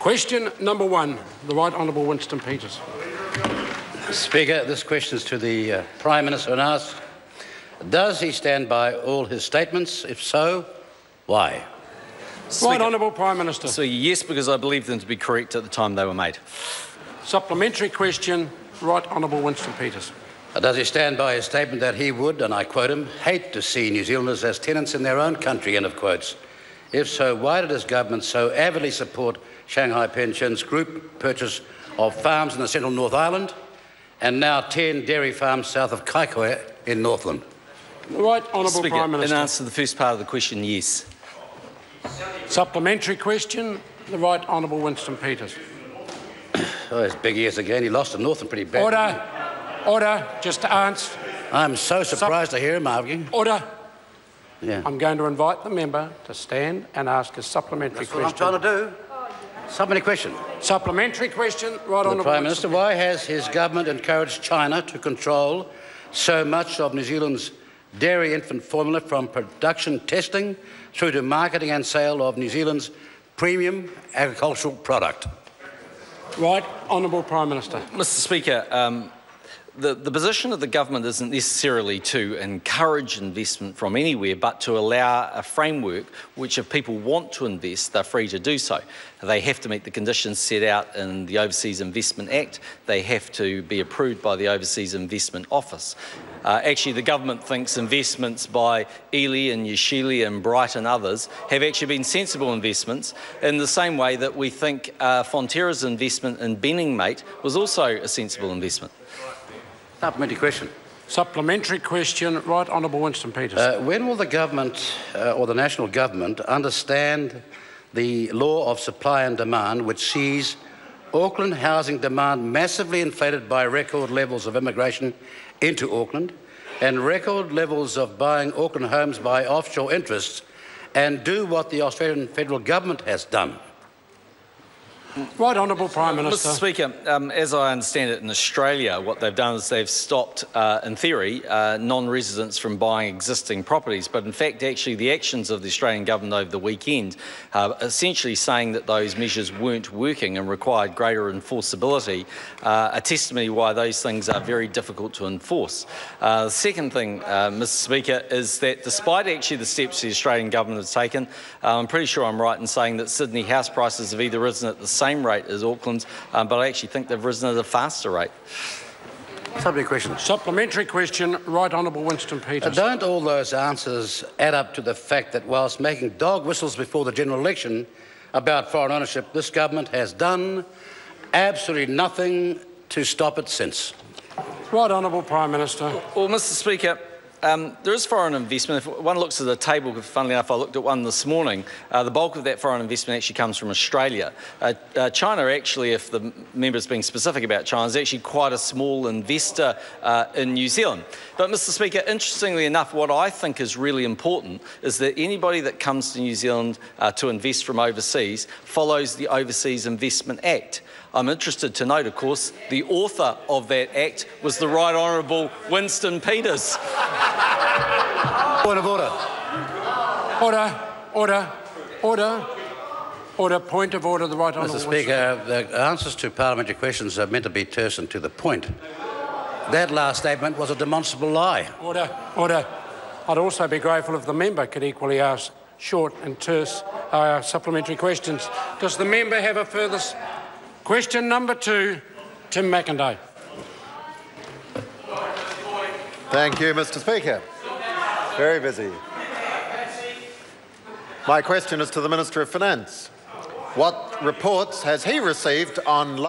Question number 1, the Right Honourable Winston Peters. Speaker, this question is to the Prime Minister and asks, does he stand by all his statements? If so, why? Right Honourable Prime Minister. So yes, because I believe them to be correct at the time they were made. Supplementary question, Right Honourable Winston Peters. Does he stand by his statement that he would, and I quote him, hate to see New Zealanders as tenants in their own country, end of quotes? If so, why did his government so avidly support Shanghai Pension's group purchase of farms in the central North Island and now 10 dairy farms south of Kaikoura in Northland? Right Honourable Prime Minister. In answer to the first part of the question, yes. Supplementary question, the Right Honourable Winston Peters. Oh, his big ears again. He lost to Northland pretty bad. Order. Order. Just to answer. I'm so surprised to hear him arguing. Order. Yeah. I'm going to invite the member to stand and ask a supplementary question. That's what I'm trying to do. Supplementary question. Supplementary question, Right Honourable Prime Minister, why has his government encouraged China to control so much of New Zealand's dairy infant formula from production testing through to marketing and sale of New Zealand's premium agricultural product? Right Honourable Prime Minister. Mr. Speaker, the position of the government isn't necessarily to encourage investment from anywhere, but to allow a framework which, if people want to invest, they're free to do so. They have to meet the conditions set out in the Overseas Investment Act. They have to be approved by the Overseas Investment Office. Actually, the government thinks investments by Ely and Yashili and Bright and others have actually been sensible investments, in the same way that we think Fonterra's investment in Benningmate was also a sensible investment. Supplementary question. Supplementary question, Right Honourable Winston Peters. When will the government or the national government understand the law of supply and demand, which sees Auckland housing demand massively inflated by record levels of immigration into Auckland and record levels of buying Auckland homes by offshore interests, and do what the Australian federal government has done? Right Honourable Prime Minister. Mr. Speaker, as I understand it, in Australia, what they've done is they've stopped, in theory, non-residents from buying existing properties. But in fact, actually, the actions of the Australian government over the weekend are essentially saying that those measures weren't working and required greater enforceability, a testimony why those things are very difficult to enforce. The second thing, Mr. Speaker, is that despite actually the steps the Australian government has taken, I'm pretty sure I'm right in saying that Sydney house prices have either risen at the same rate as Auckland's, but I actually think they've risen at a faster rate. Supplementary question. Supplementary question, Right Honourable Winston Peters. Don't all those answers add up to the fact that whilst making dog whistles before the general election about foreign ownership, this government has done absolutely nothing to stop it since? Right Honourable Prime Minister. Well, Mr. Speaker, there is foreign investment. If one looks at the table, funnily enough, I looked at one this morning, the bulk of that foreign investment actually comes from Australia. China actually, if the member's being specific about China, is actually quite a small investor in New Zealand. But, Mr. Speaker, interestingly enough, what I think is really important is that anybody that comes to New Zealand to invest from overseas follows the Overseas Investment Act. I'm interested to note, of course, the author of that act was the Right Honourable Winston Peters. Point of order. Order. Point of order, the Right Honourable Mr. Speaker, the answers to parliamentary questions are meant to be terse and to the point. That last statement was a demonstrable lie. Order. I'd also be grateful if the member could equally ask short and terse supplementary questions. Does the member have a further... Question number 2, Tim McIntyre. Thank you, Mr. Speaker. Very busy. My question is to the Minister of Finance. What reports has he received on...